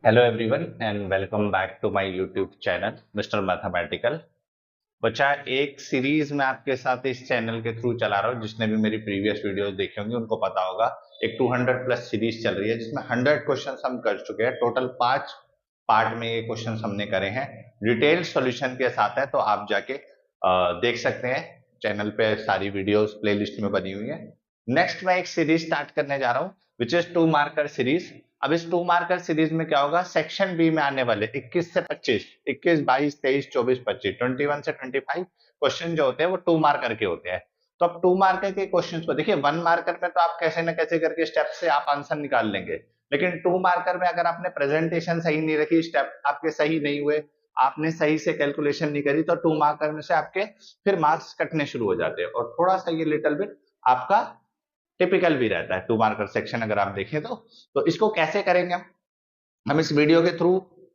Hello everyone and welcome back to my YouTube channel mister mathematical. बच्चा, एक series में आपके साथ इस चैनल के थ्रू चला रहा हूँ। जिसने भी मेरी प्रीवियस वीडियोस देखी होंगी उनको पता होगा, एक 200 प्लस सीरीज चल रही है जिसमें 100 क्वेश्चंस हम कर चुके हैं। टोटल 5 पार्ट में ये क्वेश्चंस हमने करे हैं, डिटेल सॉल्यूशन के साथ है। तो आप जाके देख सकते हैं, चैनल पे सारी वीडियोस प्लेलिस्ट में बनी हुई है। नेक्स्ट मैं एक सीरीज स्टार्ट करने जा रहा हूँ विच इज 2 मार्कर सीरीज। अब इस 2 मार्कर सीरीज में क्या होगा, सेक्शन बी में आने वाले 21 से 25, 21, 22, 23, 24, 25, 21 से 25 क्वेश्चन जो होते हैं वो 2 मार्कर के होते हैं। तो अब 2 मार्कर के क्वेश्चंस को देखिए, 1 मार्कर में तो आप कैसे न कैसे करके स्टेप से आप आंसर निकाल लेंगे, लेकिन 2 मार्कर में अगर आपने प्रेजेंटेशन सही नहीं रखी, स्टेप आपके सही नहीं हुए, आपने सही से कैलकुलेशन नहीं करी, तो 2 मार्कर में से आपके फिर मार्क्स कटने शुरू हो जाते हैं। और थोड़ा सा ये लिटिल बिट आपका टिपिकल भी रहता है 2 मार्कर सेक्शन अगर आप देखें तो इसको कैसे करेंगे हम इस वीडियो के थ्रू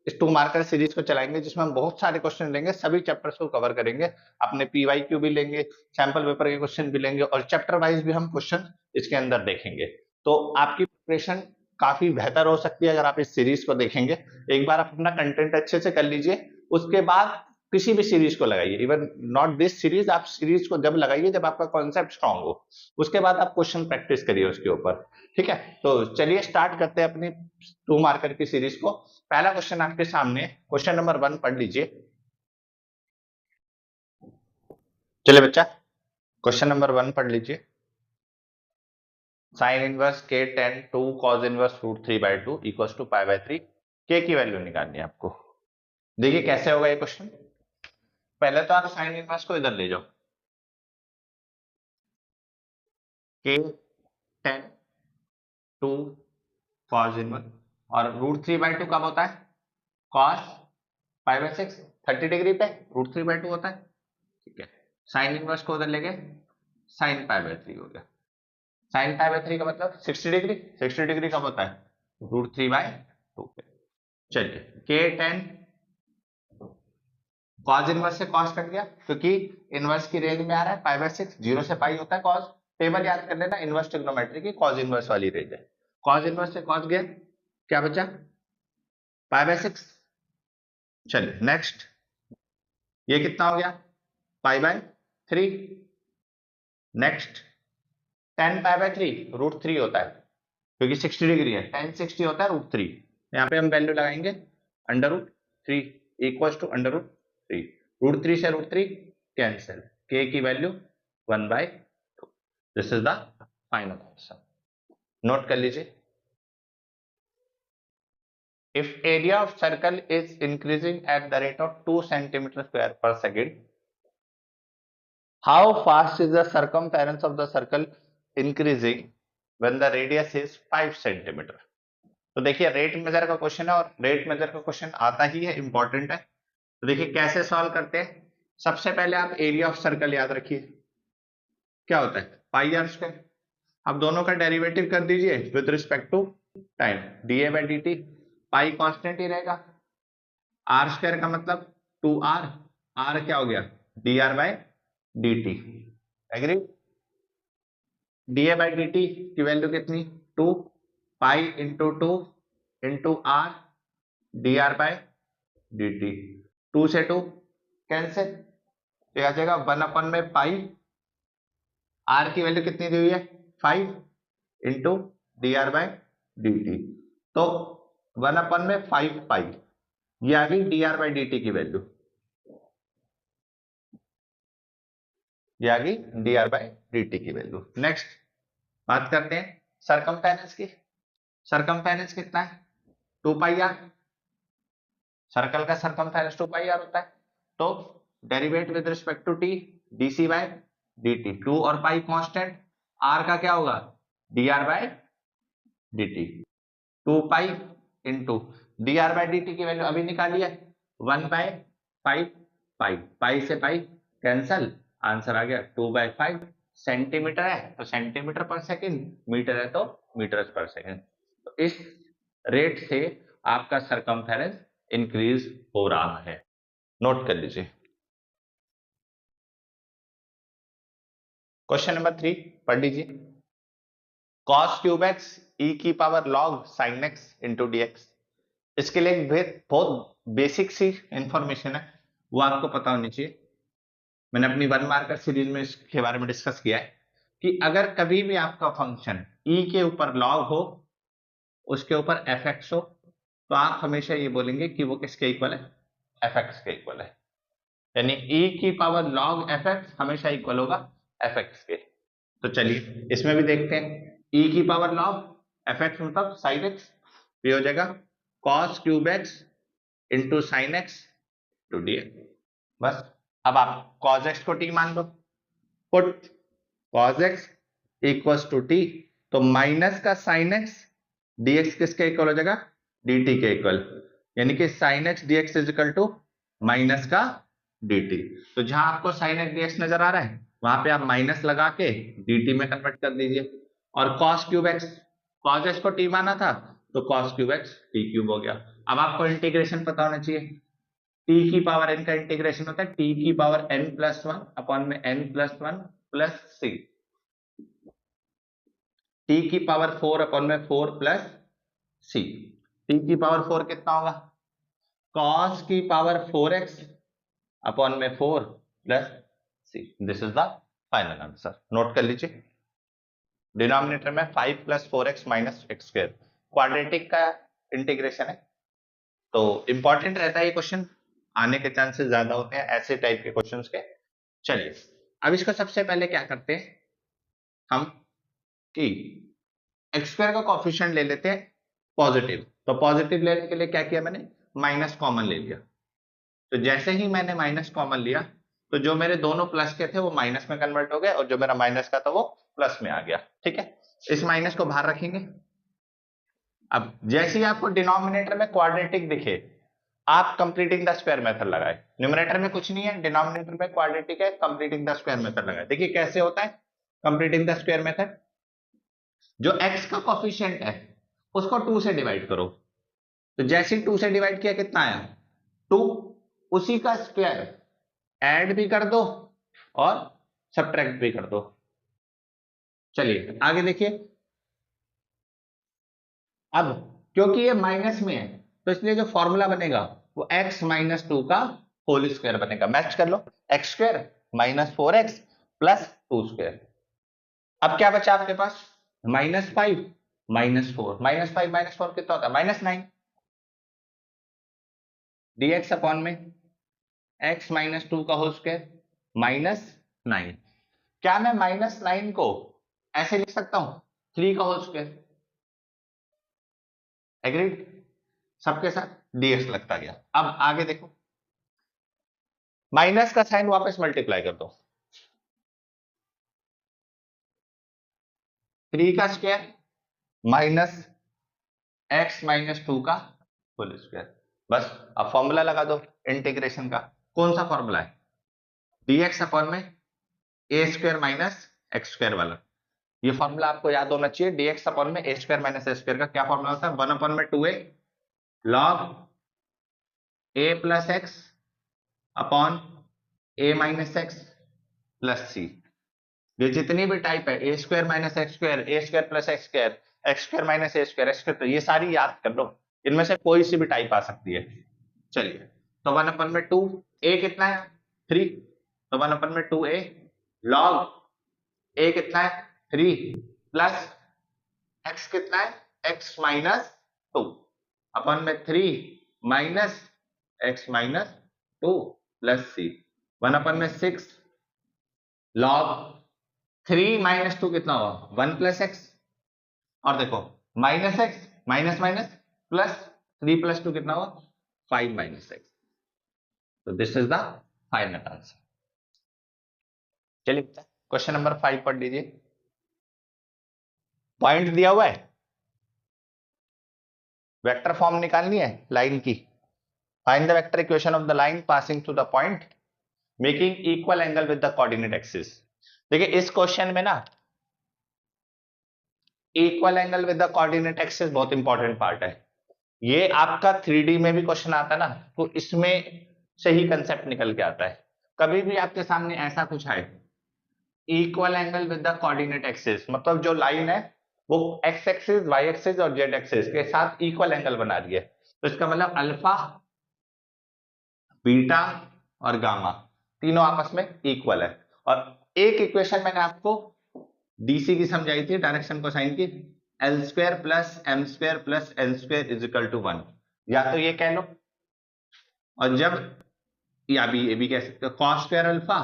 इस 2 मार्कर सीरीज को चलाएंगे, जिसमें हम बहुत सारे क्वेश्चन लेंगे, सभी चैप्टर्स को कवर करेंगे। अपने पीवाईक्यू भी लेंगे, सैंपल पेपर के क्वेश्चन भी लेंगे और चैप्टर वाइज भी हम क्वेश्चन इसके अंदर देखेंगे। तो आपकी प्रिपरेशन काफी बेहतर हो सकती है अगर आप इस सीरीज को देखेंगे। एक बार आप अपना कंटेंट अच्छे से कर लीजिए, उसके बाद किसी भी सीरीज को लगाइए, इवन नॉट दिस सीरीज, आप सीरीज को जब लगाइए जब आपका कॉन्सेप्ट स्ट्रांग हो, उसके बाद आप क्वेश्चन प्रैक्टिस करिए उसके ऊपर। ठीक है, तो चलिए स्टार्ट करते हैं अपनी 2 मार्कर की सीरीज को। पहला क्वेश्चन आपके सामने, क्वेश्चन नंबर 1 पढ़ लीजिए। चलिए बच्चा, क्वेश्चन नंबर 1 पढ़ लीजिए। साइन इनवर्स के tan two cos inverse root 3/2 equals to pi by 3, के की वैल्यू निकालनी है आपको। देखिए कैसे होगा ये क्वेश्चन। पहले तो आप साइन इनवर्स को इधर ले जाओ, के टेन टू कॉज इनवर्स, और रूट 3/2 कब होता है, कॉस पाई बाय 6, 30 डिग्री पे रूट 3/2 होता है। ठीक है, साइन इनवर्स को उधर ले गए, साइन पाई बाय 3 हो गया। साइन पाई बाय 3 का मतलब 60 डिग्री, 60 डिग्री कब होता है, रूट 3/2 पे। चलिए, के टेन कॉस इनवर्स से कॉस कट गया, क्योंकि इनवर्स की रेंज में आ रहा है पाई बाय 6, 0 से पाई होता है कॉस। टेबल याद कर लेना, इनवर्स ट्रिग्नोमेट्री की कॉस इनवर्स वाली रेंज है। कॉस इनवर्स से कॉस गया, क्या बचा, पाई बाय 6। चलिए नेक्स्ट, ये कितना हो गया, pi by 3। Next, tan pi by 3 root 3 होता है, क्योंकि 60 डिग्री है, टेन 60 होता है रूट 3। यहाँ पे हम वैल्यू लगाएंगे under root 3 equal to under root 3। Root 3 से रूट 3 कैंसिल, के की value 1/2। This is the final answer. Note कर लीजिए। If area of circle is increasing at the rate of 2 centimetre square per second, how fast is the circumference of the circle increasing when the radius is 5 centimetre. तो देखिए, rate major का question है और rate major का question आता ही है, important है। तो देखिए कैसे सॉल्व करते हैं। सबसे पहले आप एरिया ऑफ सर्कल याद रखिए, क्या होता है, पाई आर स्क्वायर। अब दोनों का डेरिवेटिव कर दीजिए with respect to time, dA by d t. Pi constant ही रहेगा, आर स्क्वायर का मतलब 2r, आर क्या हो गया, d r by d t. Agree. DA by d t की वैल्यू कितनी, 2 pi into 2 into r d r by d t. 2 से 2 कैंसिल, तो आ जाएगा 1/पाई, आर की वैल्यू कितनी दी हुई है 5 into D r by d T. तो 1/5 पाई, ये आ गई D r by d t की वैल्यू, ये आ गई D r by d t की वैल्यू। नेक्स्ट बात करते हैं सरकमफेरेंस की। सरकमफेरेंस कितना है, 2πr। सर्कल का सरकमफेरेंस 2πr होता है। तो derivate with respect to t, DC by dt। 2 और पाई कांस्टेंट, r का क्या होगा, dr by dt। 2 pi into dr by dt की वैल्यू अभी निकाली है 1/5 पाई, पाई से पाई कैंसल, आंसर आ गया 2/5। सेंटीमीटर है तो सेंटीमीटर पर सेकंड, मीटर है तो मीटर्स पर सेकंड। तो इस रेट से आपका सरकमफेरेंस इंक्रीज हो रहा है। नोट कर लीजिए। क्वेश्चन नंबर 3 पढ़ लीजिए। cos क्यूब एक्स ई की power log sin x into dx इसके लिए एक बहुत बेसिक सी इंफॉर्मेशन है, वो आपको पता होनी चाहिए। मैंने अपनी 1 मार्कर सीरीज में इसके बारे में डिस्कस किया है कि अगर कभी भी आपका फंक्शन e के ऊपर log हो, उसके ऊपर fx हो, तो आप हमेशा ये बोलेंगे कि वो किसके इक्वल है, fx के इक्वल है। यानी e की पावर log fx हमेशा इक्वल होगा fx के। तो चलिए इसमें भी देखते हैं, e की पावर log fx मतलब sin x, ये हो जाएगा cos cube x into sine x to dx। बस अब आप cos x को t मान लो, put cos x equals to t, तो माइनस का sin x dx किसके इक्वल हो जाएगा, dt के इक्वल, यानी कि sin x dx is equal to minus का dt। तो जहां आपको sin x dx नजर आ रहा है वहां पे आप माइनस लगा के dt में कन्वर्ट कर दीजिए, और cos cube x, cos x को t माना था तो cos cube x t cube हो गया। अब आपको इंटीग्रेशन पता होना चाहिए, t की पावर n का इंटीग्रेशन होता है t की पावर n प्लस 1 अपॉन में n plus 1 plus c, t की पावर 4 अपॉन में 4 प्लस c। t की पावर 4 कितना होगा, cos की पावर 4x अपॉन में 4 plus c। This is the final answer. Note कर लीजिए, डिनोमिनेटर में 5 plus 4x minus x square, quadratic का इंटीग्रेशन है, तो इंपॉर्टेंट रहता है ये क्वेश्चन, आने के चांसेस ज्यादा होते हैं ऐसे टाइप के क्वेश्चंस के। चलिए अब इसको सबसे पहले क्या करते हैं हम कि एक्स स्क्वायर का कोफिशिएंट ले लेते हैं पॉजिटिव, तो पॉजिटिव लेने के लिए क्या किया मैंने, माइनस कॉमन ले लिया। तो जैसे ही मैंने माइनस कॉमन लिया तो जो मेरे दोनों प्लस के थे वो माइनस में कन्वर्ट हो गए, और जो मेरा माइनस का था वो प्लस में आ गया। ठीक है, इस माइनस को बाहर रखेंगे। अब जैसे ही आपको डिनोमिनेटर में क्वाड्रेटिक दिखे, आप कंप्लीटिंग द स्क्वायर मेथड लगाए। न्यूमरेटर में कुछ नहीं है, डिनोमिनेटर में क्वाड्रेटिक है, कंप्लीटिंग द स्क्वायर मेथड लगाए। देखिए कैसे होता है कंप्लीटिंग द स्क्वायर मेथड, जो x का कोफिशिएंट है उसको 2 से डिवाइड करो, तो जैसे ही 2 से डिवाइड किया कितना आया 2, उसी का स्क्वायर ऐड भी कर दो और सब्ट्रैक्ट भी कर दो। चलिए आगे देखिए, अब क्योंकि ये माइनस में है तो इसलिए जो फॉर्मूला बनेगा वो x माइनस 2 का होल स्क्वायर बनेगा। मैच कर लो, x square minus 4x plus 2 square. अब क्या बचा आपके पास, माइनस 5 माइनस 4, माइनस 5 माइनस 4 कितना होता है, माइनस 9, dx अपॉन में x माइनस 2 का होल स्क्वायर माइनस 9। क्या मैं माइनस 9 को ऐसे लिख सकता हूं 3 का होल स्क्वायर, एग्रीड, सबके साथ dx लगता गया। अब आगे देखो, माइनस का साइन वापस मल्टीप्लाई कर दो, 3 का स्क्वायर माइनस x माइनस 2 का होल स्क्वायर। बस अब फॉर्मूला लगा दो इंटीग्रेशन का, कौन सा फॉर्मूला है, dx अपॉन में a square minus x square वाला। ये फॉर्मूला आपको याद होना चाहिए, dx अपॉन में a square minus x square का क्या फॉर्मूला होता है, 1 अपॉन में 2a log a plus x upon a minus x plus c। ये जितनी भी टाइप है a square minus x square, a square plus x square, x square minus a square, x square, तो ये सारी याद कर लो, इनमें से कोई सी भी टाइप आ सकती है। चलिए तो 1 अपन में 2, ए कितना है 3, तो 1 अपन में 2a log ए कितना है 3 प्लस एक्स कितना है एक्स माइनस 2 अपन में 3 माइनस एक्स माइनस 2 प्लस सी, 1 अपन में 6 log 3 माइनस 2 कितना होगा 1 प्लस एक्स, और देखो minus x minus minus plus 3 plus 2 कितना होगा 5 माइनस एक्स। तो this is the final answer. चलिए क्वेश्चन नंबर 5 पढ़ लीजिए, पॉइंट दिया हुआ है, वेक्टर फॉर्म निकालनी है लाइन की। Find the vector equation of the line passing through the point making equal angle with the coordinate axis. देखिए इस क्वेश्चन में ना equal angle with the coordinate axis बहुत इंपॉर्टेंट पार्ट है। ये आपका 3D में भी क्वेश्चन आता है ना, तो इसमें से ही कंसेप्ट निकल के आता है। कभी भी आपके सामने ऐसा कुछ है equal angle with the coordinate axis, मतलब जो लाइन है वो एक्स एक्सिस, वाई एक्सिस और जेड एक्सिस के साथ इक्वल एंगल बना रही है, तो इसका मतलब अल्फा, बीटा और गामा तीनों आपस में इक्वल है। और एक इक्वेशन मैंने आपको डीसी की समझाई थी, डायरेक्शन कोसाइन की, l square plus m square plus l square is equal to 1, या तो ये कह लो, और जब या भी ये भी कह सकते हो, cos square alpha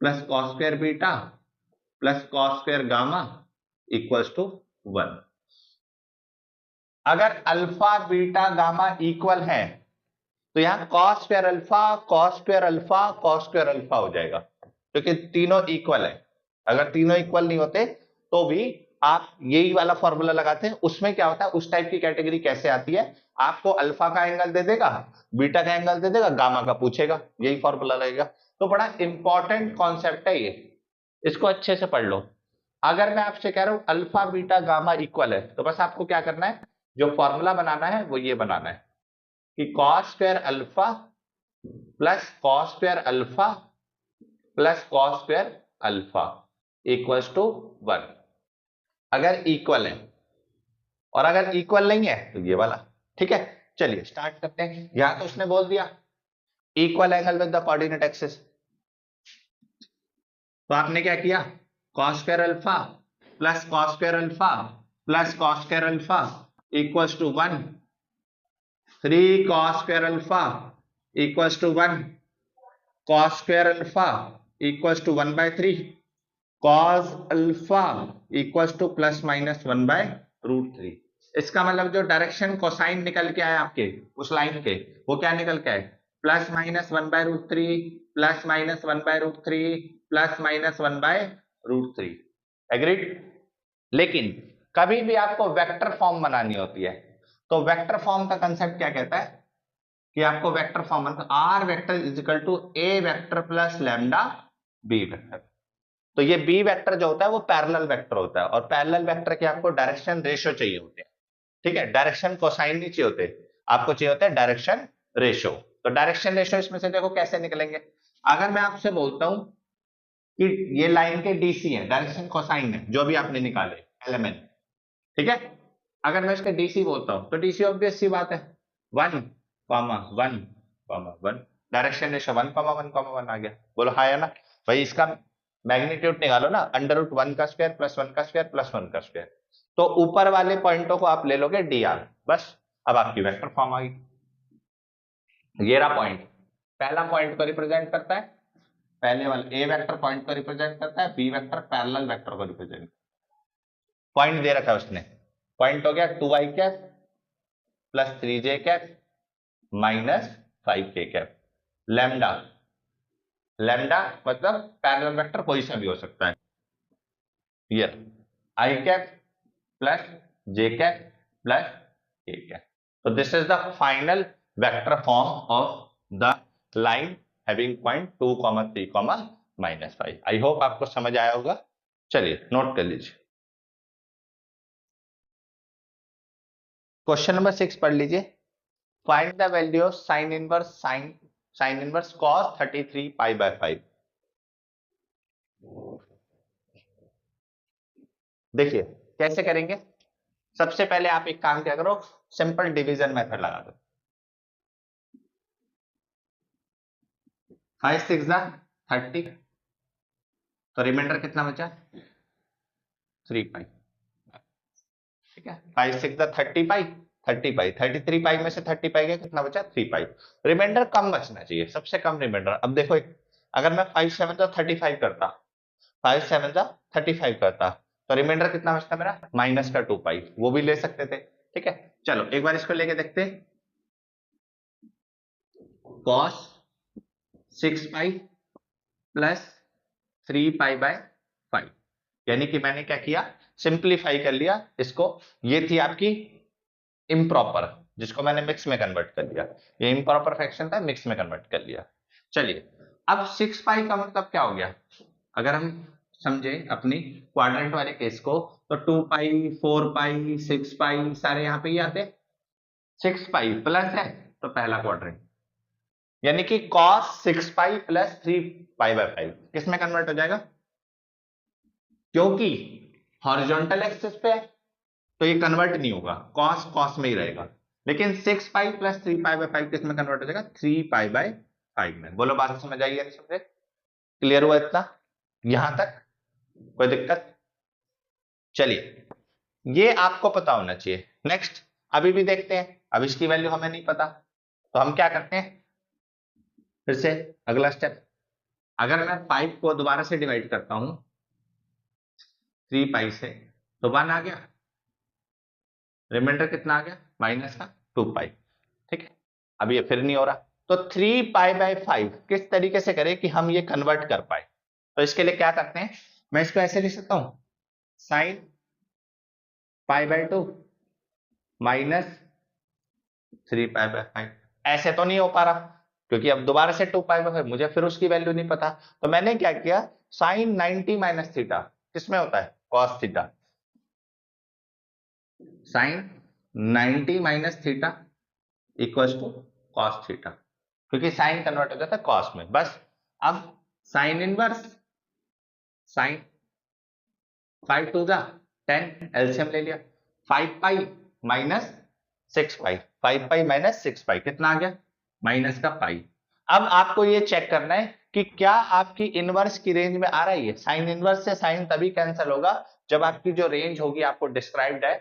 plus cos square beta plus cos square gamma equals to 1। अगर अल्फा बीटा गामा इक्वल है तो यहां cos square alpha cos square alpha cos square alpha हो जाएगा, क्योंकि तीनों इक्वल है। अगर तीनों इक्वल नहीं होते तो भी आप यही वाला फॉर्मूला लगाते हैं। उसमें क्या होता है, उस टाइप की कैटेगरी कैसे आती है, आपको अल्फा का एंगल दे देगा, बीटा का एंगल दे देगा, गामा का पूछेगा, यही फॉर्मूला रहेगा। तो बड़ा इंपॉर्टेंट कॉन्सेप्ट है ये, इसको अच्छे से पढ़ लो। अगर मैं आपसे कह रहा हूं अल्फा बीटा गामा इक्वल है, तो बस आपको क्या करना है, जो फॉर्मूला बनाना है वो ये बनाना है कि cos square alpha plus cos square alpha plus cos square alpha equals to 1, अगर इक्वल है। और अगर इक्वल नहीं है तो ये वाला। ठीक है, चलिए स्टार्ट करते हैं। यहां तो उसने बोल दिया equal angle with the coordinate axis, तो आपने क्या किया, cos square alpha plus cos square alpha plus cos square alpha equals to 1, 3 cos square alpha equals to 1, cos square alpha equals to 1 by 3, cos alpha equals to plus minus 1 by root 3। इसका मतलब जो direction cosine निकल के आए आपके उस line के, वो क्या निकल के आए, plus minus 1 by root 3 plus minus 1 by root 3 plus minus 1 by root 3। Agreed. लेकिन कभी भी आपको वेक्टर फॉर्म बनानी होती है, तो वेक्टर फॉर्म का कंसेप्ट क्या कहता है कि आपको vector form r vector is equal to a vector plus lambda b vector. तो ये बी वेक्टर जो होता है वो पैरेलल वेक्टर होता है, और पैरेलल वेक्टर के आपको डायरेक्शन रेशियो चाहिए होते हैं। ठीक है, डायरेक्शन कोसाइन नहीं चाहिए होते, आपको चाहिए होता है डायरेक्शन रेशियो। तो डायरेक्शन रेशियो इसमें से देखो कैसे निकलेंगे। अगर मैं आपसे बोलता हूं कि ये लाइन के डीसी है, डायरेक्शन कोसाइन है जो भी आपने निकाले एलिमेंट, ठीक है, अगर मैं इसका डीसी बोलता हूं तो डीसी ऑब्वियस सी बात है 1, 1, 1, डायरेक्शन रेशियो 1, 1, 1 आ गया। बोलो हाँ या ना भाई। इसका मैग्नीट्यूड निकालो ना, अंडर रूट 1 का स्क्वायर प्लस 1 का स्क्वायर प्लस 1 का स्क्वायर, तो ऊपर वाले पॉइंटों को आप ले लोगे dr, बस अब आपकी वेक्टर फॉर्म आ गई। ये रहा पॉइंट, पहला पॉइंट को रिप्रेजेंट करता है, पहले वाला ए वेक्टर पॉइंट को रिप्रेजेंट करता है, बी वेक्टर पैरेलल वेक्टर को रिप्रेजेंट, पॉइंट दे रखा है उसने, पॉइंट हो गया 2i cap plus 3j cap minus 5k cap. Lambda, lambda मतलब पैरेलल वेक्टर कोई सा भी हो सकता है, ये i cap plus j cap plus k cap. तो this is the final vector form of the line having point 2, 3, -5। I hope आपको समझ आया होगा। चलिए नोट कर लीजिए। क्वेश्चन नंबर 6 पढ़ लीजिए। Find the value of sine inverse cos 33 pi by 5। देखिए कैसे करेंगे। सबसे पहले आप एक काम क्या करो, सिंपल डिवीजन मेथड लगा दो। 5 6 30, तो रिमाइंडर कितना बचा, 3 पाई। ठीक है, 5 6 30 पाई, 30 पाई, 33 पाई में से 30 पाई गया, कितना बचा 3 पाई। रिमाइंडर कम बचना चाहिए, सबसे कम रिमाइंडर। अब देखो अगर मैं 5 7 35 करता, 5 7 35 करता, तो रिमाइंडर कितना बचता मेरा, माइनस का 2 पाई, वो भी ले सकते थे। ठीक है, चलो एक बार इसको लेके देखते हैं। cos 6 pi plus 3 pi by 5, यानी कि मैंने क्या किया, सिंप्लीफाई कर लिया इसको। ये थी आपकी इम्प्रॉपर, जिसको मैंने मिक्स में कन्वर्ट कर दिया। ये इम्प्रॉपर फ्रैक्शन था, मिक्स में कन्वर्ट कर लिया। चलिए अब 6 पाई का मतलब क्या हो गया, अगर हम समझे अपनी क्वाड्रेंट वाले केस को, तो 2 पाई 4 पाई 6 पाई सारे यहाँ पे ही आते। 6 पाई प्लस है तो पहला क्वाड्रेंट, यानी कि cos 6 pi plus 3 pi by 5 किस में कन्वर्ट हो जाएगा, क्योंकि हॉरिजॉन्टल एक्सिस पे है तो ये कन्वर्ट नहीं होगा, cos cos में ही रहेगा। लेकिन 6 पाई प्लस 3 पाई बाय 5 किस में कन्वर्ट हो जाएगा? 3 पाई बाय 5 में। बोलो बात समझ आई है? समझे? क्लियर हुआ इतना यहां तक? कोई दिक्कत? चलिए, ये आपको पता होना चाहिए। नेक्स्ट अभी भी देखते हैं। अब इसकी वैल्यू हमें नहीं पता, तो हम क्या करते हैं? फिर से अगला स्टेप, अगर मैं 5 को दोबारा से डिवाइड करता हूं 3 पाई से, तो 1 आ गया, रिमाइंडर कितना आ गया? माइनस का 2 पाई। ठीक है, अब ये फिर नहीं हो रहा, तो 3 पाई बाय 5 किस तरीके से करें कि हम ये कन्वर्ट कर पाए? तो इसके लिए क्या करते हैं, मैं इसको ऐसे लिख सकता हूं, sine pi by 2 minus 3 pi by 5। ऐसे तो नहीं हो पा रहा, क्योंकि अब दोबारा से 2 पाई बाय 5 मुझे फिर उसकी वैल्यू नहीं पता। तो मैंने क्या किया, साइन 90 माइनस थीटा किसमें होता है? Cos theta. Sine 90 minus theta equal to cos theta, क्योंकि साइन कन्वर्ट हो जाता है कॉस में। बस अब साइन इनवर्स, साइन 5 टू जा 10, एलसीएम ले लिया, 5 पाई माइनस 6 पाई, 5 पाई माइनस 6 पाई कितना आ गया? माइनस का पाई। अब आपको ये चेक करना है कि क्या आपकी इनवर्स की रेंज में आ रही है। साइन इनवर्स से साइन तभी कैंसिल होगा जब आपकी जो रेंज होगी, आपको डिस्क्राइब्ड है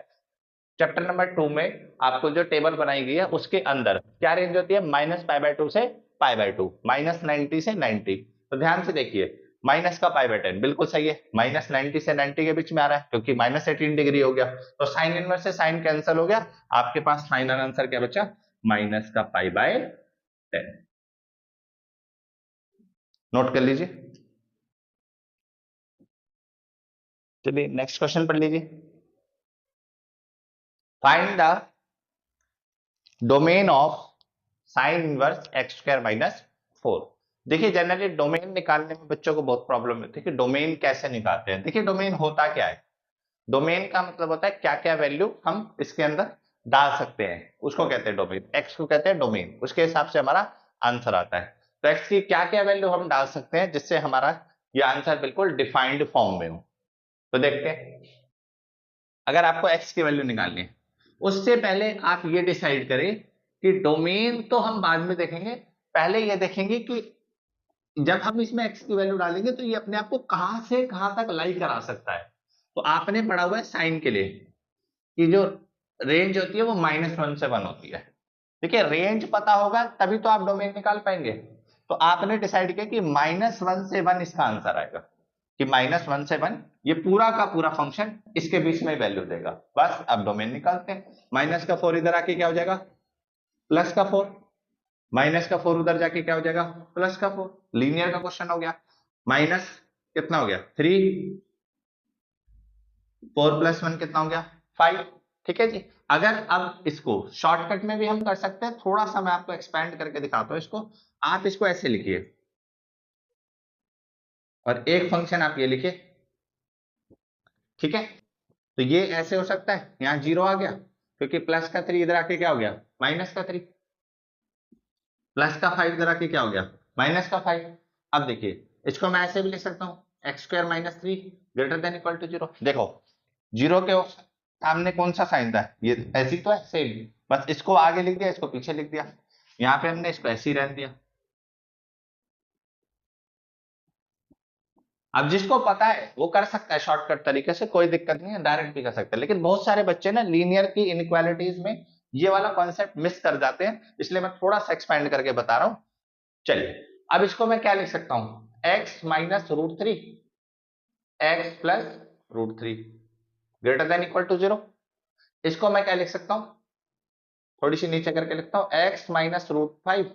चैप्टर नंबर 2 में, आपको जो टेबल बनाई गई है उसके अंदर क्या रेंज होती है? माइनस पाई बाय 2 से पाई बाय 2, माइनस 90 से 90। तो ध्यान से देखिए, माइनस का पाई बाय 10 बिल्कुल सही है, माइनस 90 से 90 के बीच में आ रहा है, क्योंकि माइनस 18 डिग्री हो गया। तो साइन इनवर्स से साइन कैंसिल हो गया, आपके पास फाइनल आंसर क्या बचा? माइनस का पाई बाय 10। नोट कर लीजिए। चलिए नेक्स्ट क्वेश्चन पढ़ लीजिए। Find the domain of sine inverse x square minus 4। देखिए, जनरली डोमेन निकालने में बच्चों को बहुत प्रॉब्लम होती है कि डोमेन कैसे निकालते हैं। देखिए, डोमेन होता क्या है? डोमेन का मतलब होता है क्या क्या वैल्यू हम इसके अंदर डाल सकते हैं, उसको कहते हैं डोमेन। एक्स को कहते हैं डोमेन, उसके हिसाब से हमारा आंसर आता है। तो एक्स की क्या क्या वैल्यू हम डाल सकते हैं जिससे हमारा ये आंसर बिल्कुल डिफाइंड फॉर्म में हो। तो देखते हैं, अगर आपको एक्स की वैल्यू निकालनी है, उससे पहले आप ये डिसाइड करें कि डोमेन तो हम बाद में देखेंगे, पहले ये देखेंगे कि जब हम इसमें एक्स की वैल्यू डालेंगे तो ये अपने आप को कहां से कहां तक लाई करा सकता है। तो आपने पढ़ा हुआ है साइन के लिए कि जो रेंज होती है वो -1 से 1 होती है। देखिए, रेंज पता होगा तभी तो आप डोमेन निकाल पाएंगे। तो आपने डिसाइड किया कि -1 से 1 इसका आंसर आएगा, कि -1 से 1 ये पूरा का पूरा फंक्शन इसके बीच में वैल्यू देगा। बस अब डोमेन निकालते हैं। माइनस का 4 इधर आके क्या हो जाएगा? प्लस का 4, माइनस का 4 उधर जाके क्या हो जाएगा? प्लस का 4। लीनियर का क्वेश्चन हो गया। माइनस कितना हो गया? 3, 4 प्लस 1 कितना हो गया? 5। ठीक है जी। अगर अब इसको शॉर्टकट में भी हम कर सकते हैं, थोड़ा सा मैं आपको एक्सपैंड करके दिखाता हूं इसको। आप इसको ऐसे लिखिए और एक फंक्शन आप ये लिखिए, ठीक है? तो ये ऐसे हो सकता है, यहां 0 आ गया क्योंकि प्लस का 3 इधर आके क्या हो गया? माइनस का 3। प्लस का 5 इधर आके क्या हो गया? माइनस का 5। अब देखिए, इसको मैं ऐसे भी लिख सकता हूं, x square minus 3 greater than equal to 0। देखो, 0 के सामने कौन सा साइन था? ये ऐसी तो है, सेम। बस इसको आगे लिख दिया, इसको पीछे लिख दिया। यहाँ पे हमने इसको ऐसे ही रहने दिया। अब जिसको पता है वो कर सकता है शॉर्टकट तरीके से, कोई दिक्कत नहीं है, डायरेक्ट भी कर सकता है। लेकिन बहुत सारे बच्चे ना लीनियर की इनइक्वालिटीज में ये वाला कॉन्सेप्ट मिस कर जाते हैं, इसलिए मैं थोड़ा सा एक्सपेंड करके बता रहा हूं। चलिए, अब इसको मैं क्या लिख सकता हूं? X minus √3 x plus √3 greater than equal to 0। इसको मैं क्या लिख सकता हूं? थोड़ी सी नीचे करके लिखता हूं, x minus √5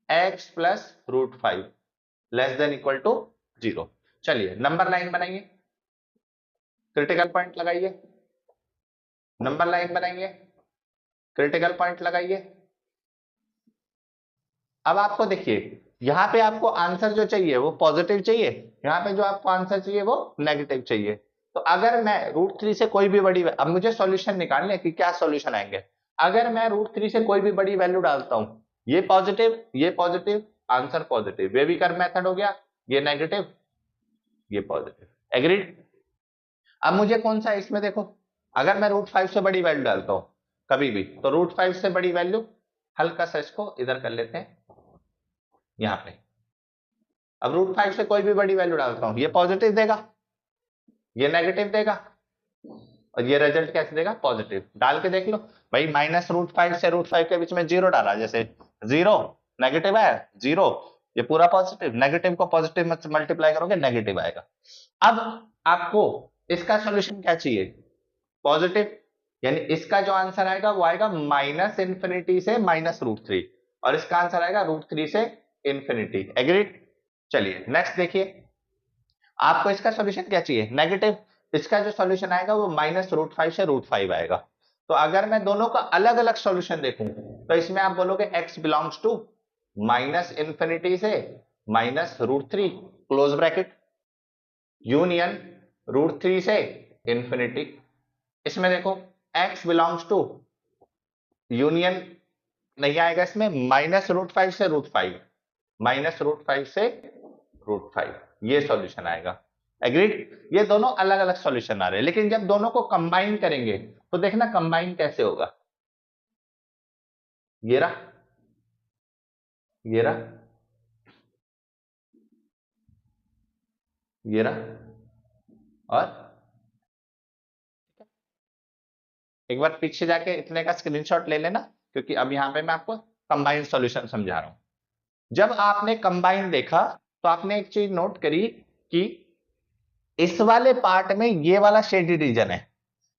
x plus √5 less than equal to 0। चलिए, नंबर लाइन बनाइए, क्रिटिकल पॉइंट लगाइए, नंबर लाइन बनाइए, क्रिटिकल पॉइंट लगाइए। अब आपको देखिए, यहां पे आपको आंसर जो चाहिए वो पॉजिटिव चाहिए, यहां पे जो आपको आंसर चाहिए वो नेगेटिव चाहिए। तो अगर मैं √3 से कोई भी बड़ी, अब मुझे सॉल्यूशन निकालने कि क्या सॉल्यूशन आएंगे। अगर मैं √3 से कोई भी बड़ी वैल्यू डालता हूं, ये पॉजिटिव, आंसर पॉजिटिव। बेबीकर मेथड हो गया, ये नेगेटिव, ये पॉजिटिव। एग्रीड? अब मुझे कौन सा, इसमें देखो, अगर मैं √5 से बड़ी वैल्यू डालता हूं, कभी भी। तो √5 से बड़ी वैल्यू, हल्का सा इसको इधर कर लेते हैं यहां पे। अब √5 से कोई भी बड़ी वैल्यू डालता हूं, ये पॉजिटिव देगा, ये नेगेटिव देगा, और ये रिजल्ट कैसे देगा, पॉजिटिव। डाल के देख लो भाई, -√5 से √5 के बीच में 0 डाला, जैसे 0 नेगेटिव है, 0 ये पूरा पॉजिटिव, नेगेटिव को पॉजिटिव में मल्टीप्लाई करोगे नेगेटिव आएगा। अब आपको इसका सॉल्यूशन क्या चाहिए, पॉजिटिव, यानी इसका जो आंसर आएगा वो आएगा -∞ से -√3, और इसका आंसर आएगा √3 से इंफिनिटी। एग्रीड। चलिए नेक्स्ट देखिए, आपको इसका सॉल्यूशन क्या चाहिए, नेगेटिव। इसका जो सॉल्यूशन आएगा वो -√5 से √5 आएगा। तो अगर मैं दोनों का अलग अलग सॉल्यूशन देखूं तो इसमें आप बोलोगे x बिलोंग्स टू -∞ से -√3 क्लोज ब्रैकेट, यूनियन √3 से इंफिनिटी। इसमें देखो x बिलोंग्स टू, यूनियन नहीं आएगा इसमें, -√5 से √5, -√5 से √5, ये सॉल्यूशन आएगा। एग्रीड। ये दोनों अलग अलग सॉल्यूशन आ रहे हैं, लेकिन जब दोनों को कंबाइन करेंगे तो देखना कंबाइन कैसे होगा। ये रहा, ये रहा, ये रहा, और एक बार पीछे जाके इतने का स्क्रीनशॉट ले लेना, क्योंकि अब यहां पे मैं आपको कंबाइन सॉल्यूशन समझा रहा हूं। जब आपने कंबाइन देखा तो आपने एक चीज नोट करी कि इस वाले पार्ट में ये वाला शेडेड रीजन है,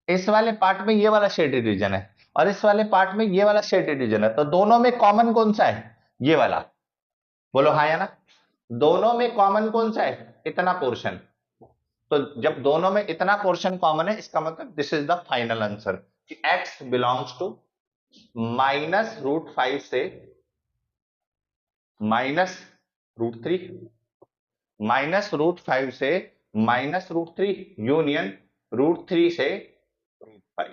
इस वाले पार्ट में ये वाला शेडेड रीजन है, और इस वाले पार्ट में ये वाला शेडेड रीजन है। तो दोनों में कॉमन कौन सा है, ये वाला, बोलो हाँ या ना। दोनों में कॉमन कौन सा है, इतना पोर्शन। तो जब दोनों में इतना पोर्शन कॉमन है, इसका मतलब this is the final answer कि x बिलोंग्स टू -√5 से -√3, -√5 से -√3 यूनियन √3 से √5।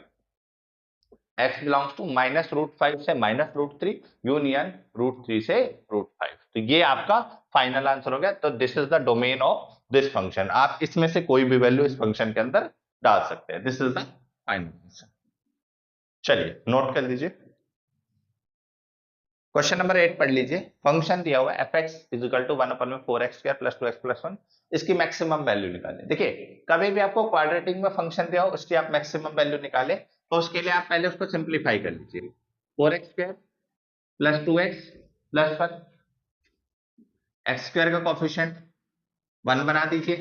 x बिलोंग्स टू -√5 से -√3 यूनियन √3 से √5। तो ये आपका फाइनल आंसर हो गया। तो this is the domain of this function. आप इसमें से कोई भी वैल्यू इस फंक्शन के अंदर डाल सकते हैं। This is the final answer. चलिए नोट कर लीजिए, क्वेश्चन नंबर 8 पढ़ लीजिए। फंक्शन दिया हुआ f(x) = 1/4x² + 2x + 1, इसकी मैक्सिमम वैल्यू निकालें। देखिए कभी भी आपको क्वाड्रेटिक में फंक्शन दिया हो, उसकी आप मैक्सिमम वैल्यू निकालें, तो उसके लिए आप पहले उसको सिंप्लीफाई कर लीजिए। 4x² + 2x + 1, x² का कोएफिशिएंट 1 बना दीजिए।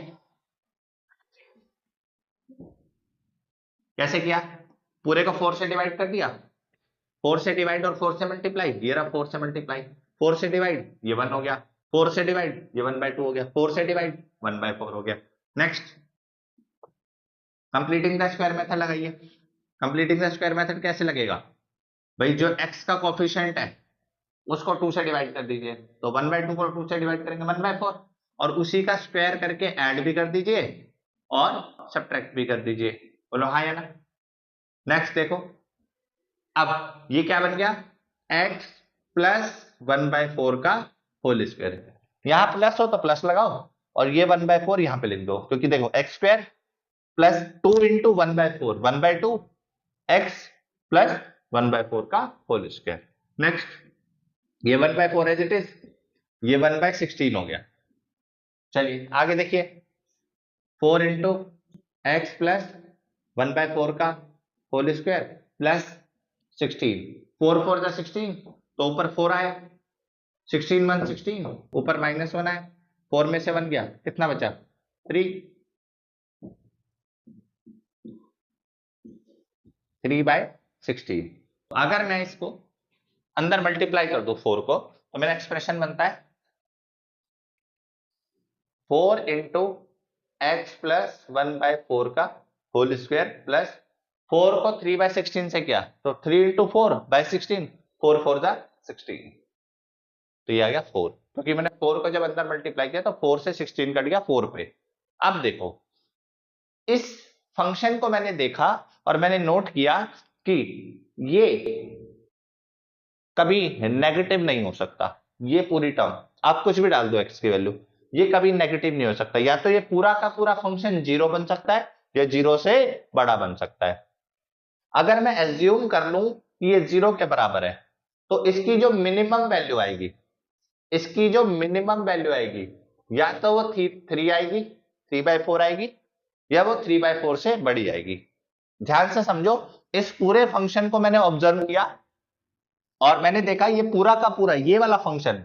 कैसे किया, पूरे को 4 से डिवाइड कर दिया, 4 से डिवाइड और 4 से मल्टीप्लाई, ये रहा 4 से मल्टीप्लाई, 4 से डिवाइड ये 1 हो गया, 4 से डिवाइड ये 1/2 हो गया, 4 से डिवाइड 1/4 हो गया। Next completing the square method लगाइए। कंप्लीटिंग द स्क्वायर मेथड कैसे लगेगा भाई, जो x का कोएफिशिएंट है उसको 2 से डिवाइड कर दीजिए, तो 1/2 को 2 से डिवाइड करेंगे 1/4, और उसी का स्क्वायर करके ऐड भी कर दीजिए और सब्ट्रैक्ट भी कर दीजिए। बोलो हाँ या ना। नेक्स्ट देखो, अब ये क्या बन गया, x + 1/4 का होल स्क्वायर। यहां प्लस हो तो प्लस लगाओ, और ये 1/4 यहां पे लिख दो, क्योंकि देखो x² + 2 × 1/4, 1/2 x + 1/4 का होल स्क्वायर। नेक्स्ट ये 1/4 एज इट इज, ये 1/16 हो गया। चलिए आगे देखिए, 4 × x + 1/4 का होल स्क्वायर प्लस 16, 4 4 जा 16, तो ऊपर 4 आया, 16 1 16, ऊपर -1 आया, 4 में से 1 गया, कितना बचा 3, 3/16। अगर मैं इसको अंदर मल्टीप्लाई कर दूं 4 को, तो मेरा एक्सप्रेशन बनता है 4 × x + 1/4 का होल स्क्वायर प्लस 4 को 3/16 से किया, तो 3 × 4/16, 4 4 जा 16, तो ये आ गया 4, क्योंकि मैंने 4 को जब अंदर मल्टीप्लाई किया तो 4 से 16 कट गया 4 पे। अब देखो इस फंक्शन को मैंने देखा और मैंने नोट किया कि ये कभी नेगेटिव नहीं हो सकता, ये पूरी टर्म आप कुछ भी डाल दो x की वैल्यू, ये कभी नेगेटिव नहीं हो सकता। या तो ये पूरा का पूरा फंक्शन 0 बन सकता है या 0 से बड़ा बन सकता है। अगर मैं एज्यूम कर लूं ये 0 के बराबर है, तो इसकी जो मिनिमम वैल्यू आएगी, इसकी जो मिनिमम वैल्यू आएगी, या तो वो 3 आएगी, 3/4 आएगी, या वो 3/4 से बड़ी आएगी। ध्यान से समझो, इस पूरे फंक्शन को मैंने ऑब्जर्व किया और मैंने देखा ये पूरा का पूरा ये वाला फंक्शन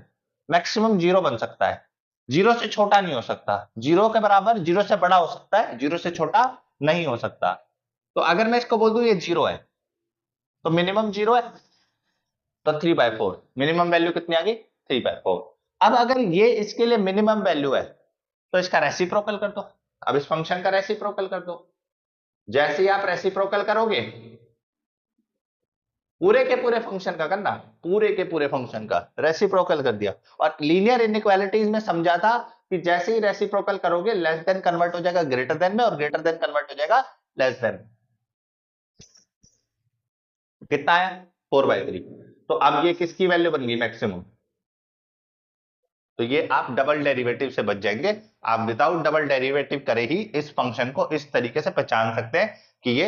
मैक्सिमम 0 बन सकता है, 0 से छोटा नहीं हो सकता, 0 के बराबर 0 से बड़ा हो सकता है, 0 से छोटा नहीं हो सकता। तो अगर मैं इसको बोल दूं ये 0 है, तो मिनिमम 0 है, तो 3/4 मिनिमम वैल्यू कितनी आ गई, 3/4। अब अगर ये इसके लिए मिनिमम वैल्यू है तो इसका रेसिप्रोकल कर दो। अब इस फंक्शन का रेसिप्रोकल कर दो। जैसे ही आप रेसिप्रोकल करोगे, पूरे के पूरे फंक्शन का करना, पूरे के पूरे फंक्शन का रेसिप्रोकल कर दिया। और लीनियर इनइक्वालिटीज में समझा था कि जैसे ही रेसिप्रोकल करोगे लेस देन कन्वर्ट हो जाएगा ग्रेटर देन में, और ग्रेटर देन कन्वर्ट हो जाएगा लेस देन। कितना है, 4/3। तो अब ये किसकी वैल्यू बन गई, मैक्सिमम। तो ये आप डबल डेरिवेटिव से बच जाएंगे। आप विदाउट डबल डेरिवेटिव करे ही इस फंक्शन को इस तरीके से पहचान सकते हैं कि ये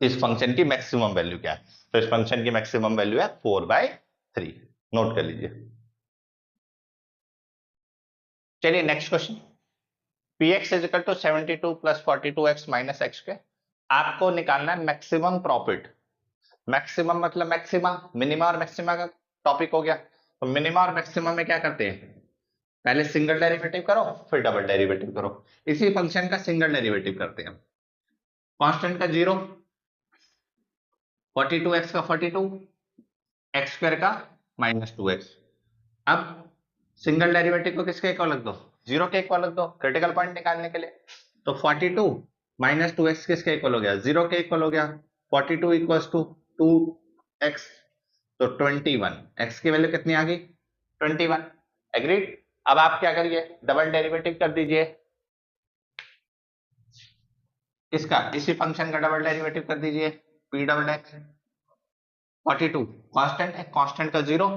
इस फंक्शन की मैक्सिमम वैल्यू क्या है। तो इस फंक्शन की मैक्सिमम वैल्यू है 4/3। नोट कर लीजिए। चलिए next question. px is equal to 72 plus 42x minus x के। आपको निकालना है मैक्सिमम प्रॉफिट। मैक्सिमम मतलब मैक्सिमा, मिनिमा और मैक्सिमा का टॉपिक हो गया। तो मिनिमा और मैक्सिमम में क्या करते हैं, पहले सिंगल डेरिवेटिव करो फिर डबल डेरिवेटिव करो। इसी फंक्शन का सिंगल डेरिवेटिव करते हैं। कांस्टेंट का 0, 42x का 42, एक्स स्क्वायर का -2x। अब सिंगल डेरिवेटिव को किसके इक्वल रख दो, 0 के इक्वल रख दो क्रिटिकल पॉइंट निकालने के लिए। तो 42 -2x किसके इक्वल हो गया, 0 के इक्वल हो गया। 42 इक्वल्स टू 2x, तो 21। x की वैल्यू कितनी आ गई, 21। एग्रीड। अब आप क्या करिए, डबल डेरिवेटिव कर दीजिए इसका, इसी फंक्शन का डबल डेरिवेटिव कर दीजिए, p डबल एक्स। 42 कांस्टेंट है, कांस्टेंट का 0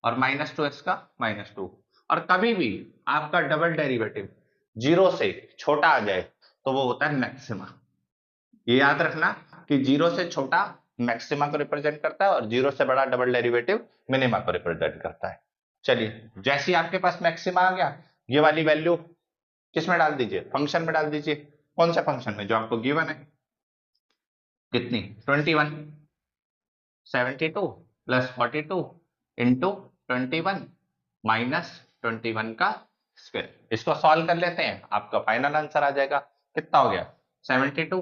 और -2x का -2। और कभी भी आपका डबल डेरिवेटिव 0 से छोटा आ जाए तो वो होता है मैक्सिमा। ये याद रखना कि 0 से छोटा मैक्सिमा को रिप्रेजेंट करता है और 0 से बड़ा डबल डेरिवेटिव मिनिमा को रिप्रेजेंट करता है। चलिए, जैसे ही आपके पास मैक्सिमा आ गया, ये वाली वैल्यू किस में डाल दीजिए, फंक्शन में डाल दीजिए। कौन से फंक्शन में, जो आपको गिवन है। कितनी, 21। 72 प्लस 42 इंटू 21 माइनस 21 का स्क्वायर। इसको सॉल्व कर लेते हैं, आपका फाइनल आंसर आ जाएगा। कितना हो गया, 72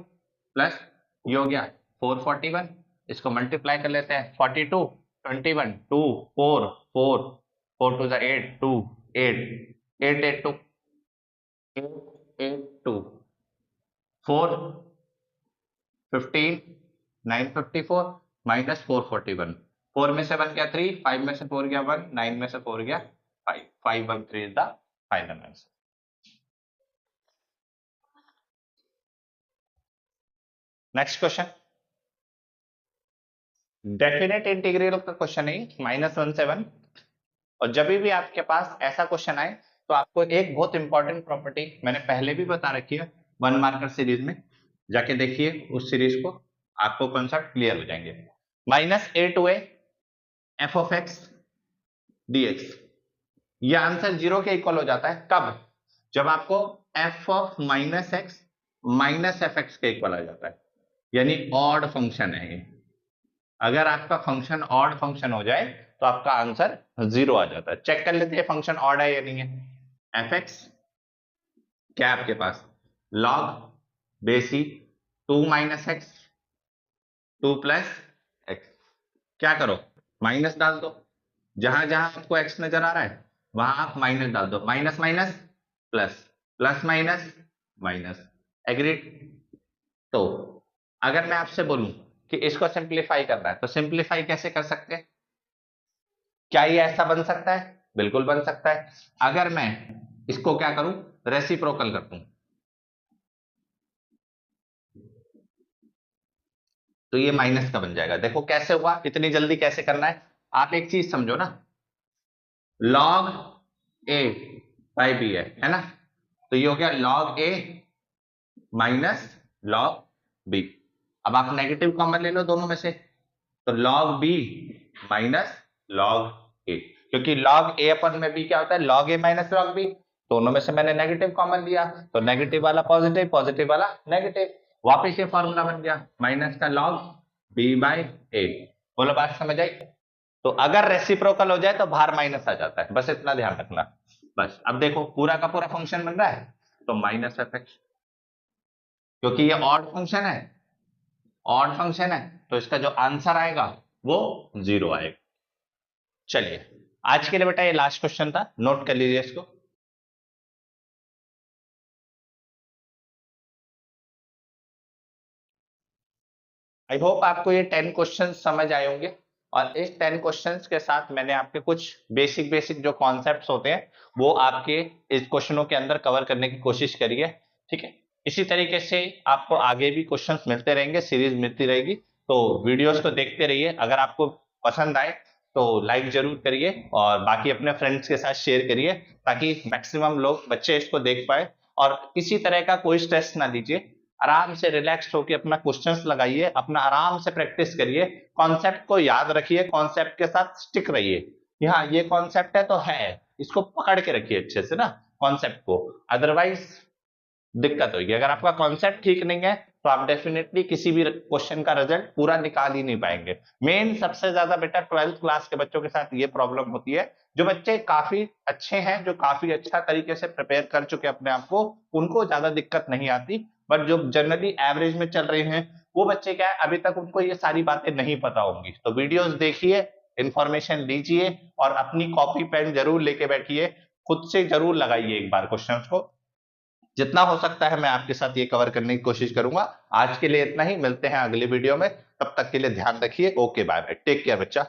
प्लस ये हो गया 441। इसको मल्टीप्लाई कर लेते हैं, 42 21 2 4 4 4 टू 8 2 8 8 8 2 8 2 4 15 954 माइनस 441। 4 में से 1 गया 3, 5 में से 4 गया 1, 9 में से 4 गया 5, 513 is the final answer. Next question, definite integral का क्वेश्चन है, -1 से 1। और जब भी आपके पास ऐसा क्वेश्चन आए तो आपको एक बहुत इंपॉर्टेंट प्रॉपर्टी मैंने पहले भी बता रखी है 1 मार्कर सीरीज में, जाके देखिए उस सीरीज को, आपको कॉन्सेप्ट क्लियर हो जाएंगे। -a to a f of x dx, ये आंसर 0 के इक्वल हो जाता है कब, जब आपको f of -x minus fx के इक्वल आ जाता है, यानी ऑड फंक्शन है ये। अगर आपका फंक्शन ऑड फंक्शन हो जाए तो आपका आंसर 0 आ जाता है। चेक कर लेते हैं फंक्शन ऑड है या नहीं है। fx क्या आपके पास, log बेसी 2 माइनस एक्स 2 प्लस एक्स। क्या करो, माइनस डाल दो, जहां जहां आपको एक्स नजर आ रहा है वहां आप माइनस डाल दो, minus minus plus, plus minus minus. Agreed. तो अगर मैं आपसे बोलूं कि इसको सिंप्लीफाई करना है तो सिंप्लीफाई कैसे कर सकते हैं, क्या ये ऐसा बन सकता है, बिल्कुल बन सकता है। अगर मैं इसको क्या करूं, रेसिप्रोकल कर दूं, तो ये माइनस का बन जाएगा। देखो कैसे हुआ, इतनी जल्दी कैसे करना है। आप एक चीज समझो ना, log a बाई बी है ना, तो ये हो गया log a minus log b। अब आप नेगेटिव कॉमन ले लो दोनों में से, तो log b minus log a, क्योंकि log a अपन में b क्या होता है, log a minus log b, दोनों में से मैंने नेगेटिव कॉमन लिया, तो नेगेटिव वाला पॉजिटिव, पॉजिटिव वाला नेगेटिव, वापस ये फॉर्मूला बन गया माइनस का log b बाई a। बोलो बात समझ आई? तो अगर रेसिप्रोकल हो जाए तो बाहर माइनस आ जाता है, बस इतना ध्यान रखना। बस अब देखो पूरा का पूरा फंक्शन बन रहा है, तो माइनस एफ एक्स, क्योंकि ये ऑड फंक्शन है, ऑड फंक्शन है, तो इसका जो आंसर आएगा वो 0 आएगा। चलिए आज के लिए बेटा ये लास्ट क्वेश्चन था, नोट कर लीजिए इसको। आई होप आपको ये 10 क्वेश्चन समझ आए होंगे, और इस 10 क्वेश्चंस के साथ मैंने आपके कुछ बेसिक जो कॉन्सेप्ट्स होते हैं वो आपके इस क्वेश्चनों के अंदर कवर करने की कोशिश करी है। ठीक है, इसी तरीके से आपको आगे भी क्वेश्चंस मिलते रहेंगे, सीरीज मिलती रहेगी, तो वीडियोस को देखते रहिए। अगर आपको पसंद आए तो लाइक जरूर करिए, और बाकी अपने फ्रेंड्स के साथ शेयर करिए, ताकि मैक्सिमम लोग बच्चे इसको देख पाए। और किसी तरह का कोई स्ट्रेस ना लीजिए, आराम से रिलैक्स होकर अपना क्वेश्चंस लगाइए, अपना आराम से प्रैक्टिस करिए, कॉन्सेप्ट को याद रखिए, कॉन्सेप्ट के साथ स्टिक रहिए। हाँ ये कॉन्सेप्ट है तो है, इसको पकड़ के रखिए अच्छे से ना कॉन्सेप्ट को, अदरवाइज दिक्कत होगी। अगर आपका कॉन्सेप्ट ठीक नहीं है तो आप डेफिनेटली किसी भी क्वेश्चन का रिजल्ट पूरा निकाल ही नहीं पाएंगे। मेन सबसे ज्यादा बेटा 12th क्लास के बच्चों के साथ ये प्रॉब्लम होती है। जो बच्चे काफी अच्छे हैं, जो काफी अच्छा तरीके से प्रिपेयर कर चुके अपने आप को, उनको ज्यादा दिक्कत नहीं आती, बट जो जनरली एवरेज में चल रहे हैं वो बच्चे क्या है, अभी तक उनको ये सारी बातें नहीं पता होंगी। तो वीडियोस देखिए, इंफॉर्मेशन लीजिए, और अपनी कॉपी पेन जरूर लेके बैठिए, खुद से जरूर लगाइए एक बार क्वेश्चंस को। जितना हो सकता है मैं आपके साथ ये कवर करने की कोशिश करूंगा। आज के लिए इतना ही, मिलते हैं अगले वीडियो में, तब तक के लिए ध्यान रखिए। Okay bye bye, take care बच्चा।